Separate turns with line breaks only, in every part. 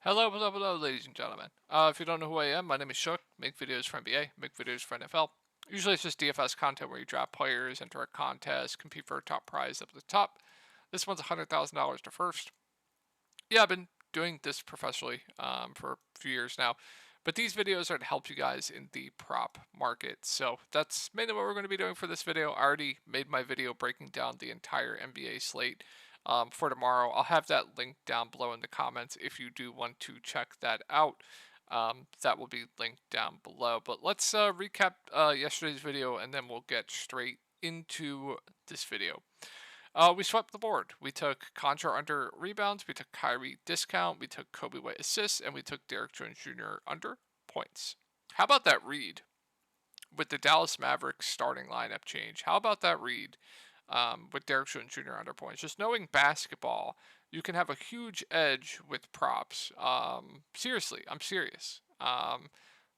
Hello, hello, hello, ladies and gentlemen. If you don't know who I am, my name is Shook. Make videos for NBA, make videos for NFL. Usually it's just DFS content where you draft players, enter a contest, compete for a top prize up at the top. This one's $100,000 to first. Yeah, I've been doing this professionally for a few years now. But these videos are to help you guys in the prop market. So that's mainly what we're going to be doing for this video. I already made my video breaking down the entire NBA slate for tomorrow. I'll have that link down below in the comments if you do want to check that out. That will be linked down below. But let's recap yesterday's video and then we'll get straight into this video. We swept the board. We took Contra under rebounds, we took Kyrie discount, we took Kobe White assists, and we took Derek Jones Jr. under points. How about that read with the Dallas Mavericks starting lineup change? How about that read with Derek Jones Jr. under points? Just knowing basketball, you can have a huge edge with props. Seriously, I'm serious.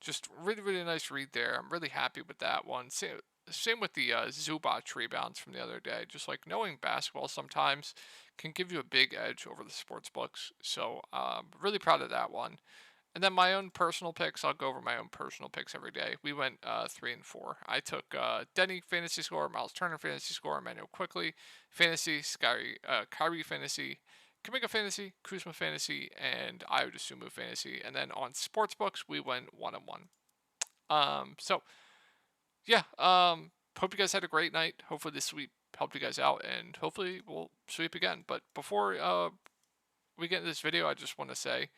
Just really, really nice read there. I'm really happy with that one. Same with the Zubac rebounds from the other day. Just like knowing basketball sometimes can give you a big edge over the sports books. So really proud of that one. And then my own personal picks. I'll go over my own personal picks every day. We went 3 and 4. I took Denny fantasy score, Miles Turner fantasy score, Emmanuel Quickly fantasy, Kyrie fantasy, Kamika fantasy, Kuzma fantasy, and Ayo Dosunmu fantasy. And then on sports books, we went 1 and 1. So yeah, hope you guys had a great night. Hopefully this sweep helped you guys out, and hopefully we'll sweep again. But before we get into this video, I just want to say,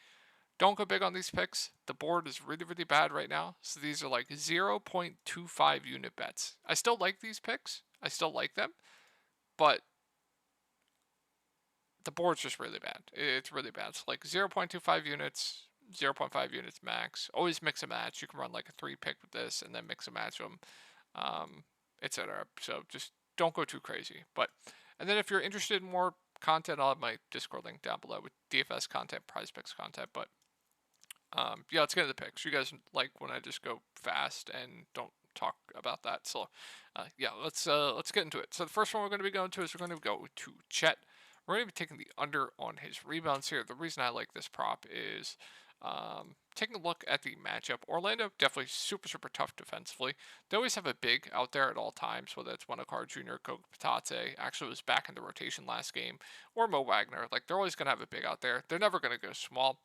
don't go big on these picks. The board is really, really bad right now. So these are like 0.25 unit bets. I still like these picks. I still like them, but the board's just really bad. It's really bad. It's like 0.25 units, 0.5 units max. Always mix and match. You can run like a 3 pick with this and then mix and match them, etc. So just don't go too crazy. And then if you're interested in more content, I'll have my Discord link down below with DFS content, prize picks content. But yeah, let's get into the picks. You guys like when I just go fast and don't talk about that. So yeah, let's get into it. So the first one we're going to be going to is we're going to go to Chet. We're going to be taking the under on his rebounds here. The reason I like this prop is taking a look at the matchup. Orlando, definitely super, super tough defensively. They always have a big out there at all times, whether it's Wendell Jr., Kobe Patate, actually was back in the rotation last game, or Mo Wagner. Like, they're always going to have a big out there. They're never going to go small.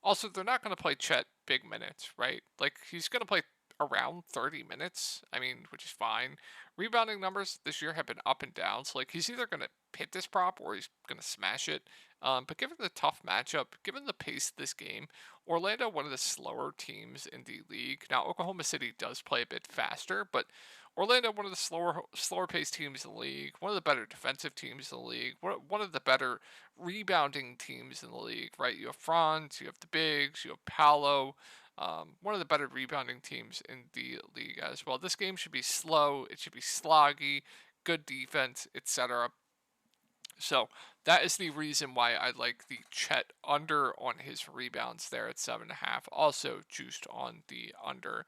Also, they're not going to play Chet big minutes, right? Like, he's going to play around 30 minutes. I mean, which is fine. Rebounding numbers this year have been up and down. So, like, he's either going to hit this prop or he's going to smash it. But given the tough matchup, given the pace of this game, Orlando, one of the slower teams in the league. Now, Oklahoma City does play a bit faster, but Orlando, one of the slower paced teams in the league, one of the better defensive teams in the league, one of the better rebounding teams in the league, right? You have Franz, you have the Bigs, you have Paolo, one of the better rebounding teams in the league as well. This game should be slow, it should be sloggy, good defense, etc. So that is the reason why I like the Chet under on his rebounds there at 7.5. Also juiced on the under.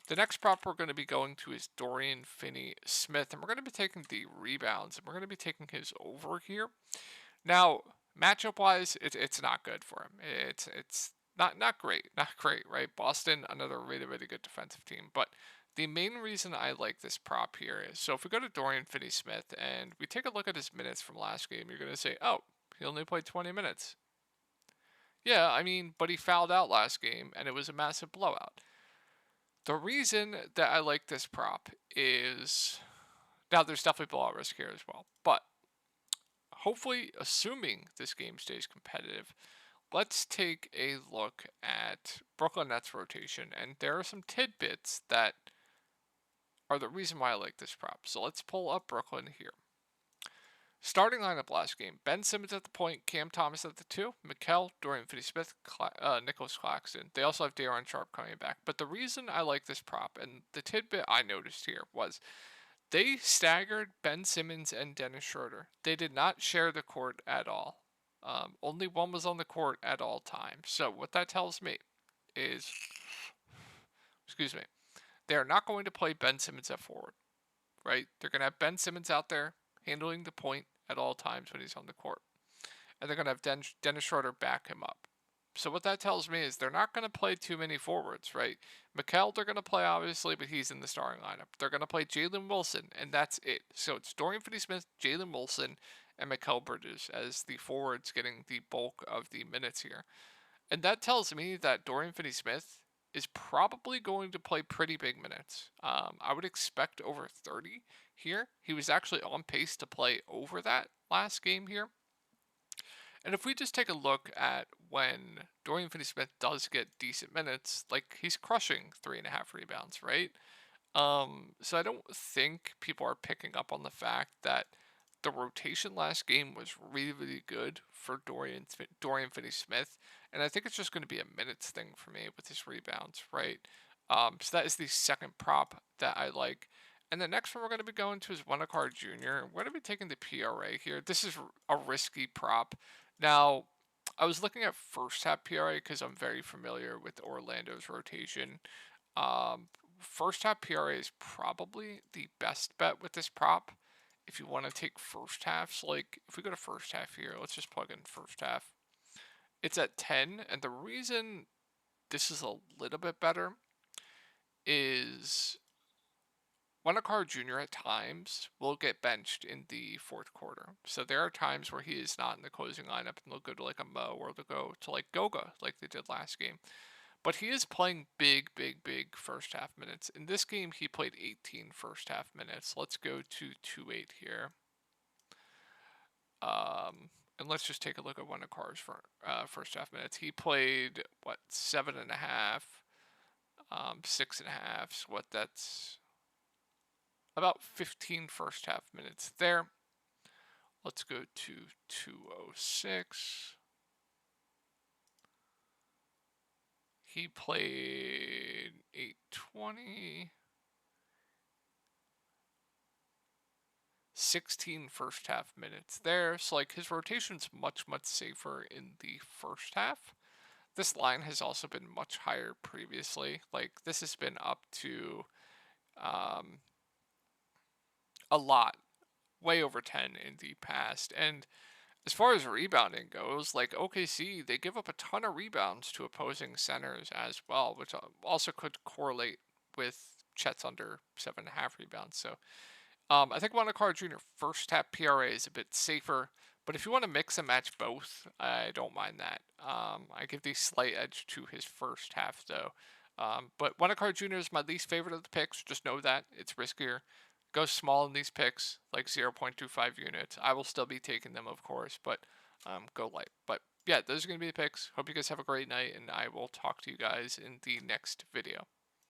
The next prop we're going to be going to is Dorian Finney-Smith, and we're going to be taking the rebounds, and we're going to be taking his over here. Now, matchup-wise, it's not good for him. It's not great, right? Boston, another really, really good defensive team, but the main reason I like this prop here is, so if we go to Dorian Finney-Smith and we take a look at his minutes from last game, you're going to say, oh, he only played 20 minutes. Yeah, I mean, but he fouled out last game, and it was a massive blowout. The reason that I like this prop is, now there's definitely blowout risk here as well, but hopefully, assuming this game stays competitive, let's take a look at Brooklyn Nets rotation, and there are some tidbits that are the reason why I like this prop. So let's pull up Brooklyn here. Starting lineup last game: Ben Simmons at the point, Cam Thomas at the 2, Mikal, Dorian Finney-Smith, Nicholas Claxton. They also have Daron Sharp coming back. But the reason I like this prop, and the tidbit I noticed here, was they staggered Ben Simmons and Dennis Schroeder. They did not share the court at all. Only one was on the court at all times. So what that tells me is, excuse me, they are not going to play Ben Simmons at forward, right? They're going to have Ben Simmons out there handling the point at all times when he's on the court. And they're going to have Dennis Schroeder back him up. So what that tells me is they're not going to play too many forwards, right? Mikal, they're going to play obviously, but he's in the starting lineup. They're going to play Jalen Wilson, and that's it. So it's Dorian Finney-Smith, Jalen Wilson, and Mikal Bridges as the forwards getting the bulk of the minutes here. And that tells me that Dorian Finney-Smith is probably going to play pretty big minutes. I would expect over 30 here. He was actually on pace to play over that last game here. And if we just take a look at when Dorian Finney-Smith does get decent minutes, like he's crushing 3.5 rebounds, right? So I don't think people are picking up on the fact that the rotation last game was really, really good for Dorian Finney-Smith, and I think it's just going to be a minutes thing for me with his rebounds, right? So that is the second prop that I like. And the next one we're going to be going to is Wendell Jr. We're going to be taking the PRA here. This is a risky prop. Now, I was looking at first half PRA because I'm very familiar with Orlando's rotation. Um, First half PRA is probably the best bet with this prop. If you want to take first halves, like if we go to first half here, let's just plug in first half. It's at 10, and the reason this is a little bit better is Wendell Jr. at times will get benched in the fourth quarter. So there are times where he is not in the closing lineup and they'll go to like a Mo or they'll go to like Goga like they did last game. But he is playing big, big, big first half minutes. In this game, he played 18 first half minutes. Let's go to 2-8 here. And let's just take a look at one of Carr's first half minutes. He played, what, 7.5, 6.5. So what, that's about 15 first half minutes there. Let's go to 206. He played 820. 16 first half minutes there. So like his rotation's much, much safer in the first half. This line has also been much higher previously. Like this has been up to um, a lot, way over 10 in the past. And as far as rebounding goes, like OKC, they give up a ton of rebounds to opposing centers as well, which also could correlate with Chet's under 7.5 rebounds. So I think Wendell Jr. first half PRA is a bit safer, but if you want to mix and match both, I don't mind that. I give the slight edge to his first half though. But Wendell Jr. is my least favorite of the picks. Just know that it's riskier. Go small in these picks, like 0.25 units. I will still be taking them, of course, but go light. But yeah, those are going to be the picks. Hope you guys have a great night, and I will talk to you guys in the next video.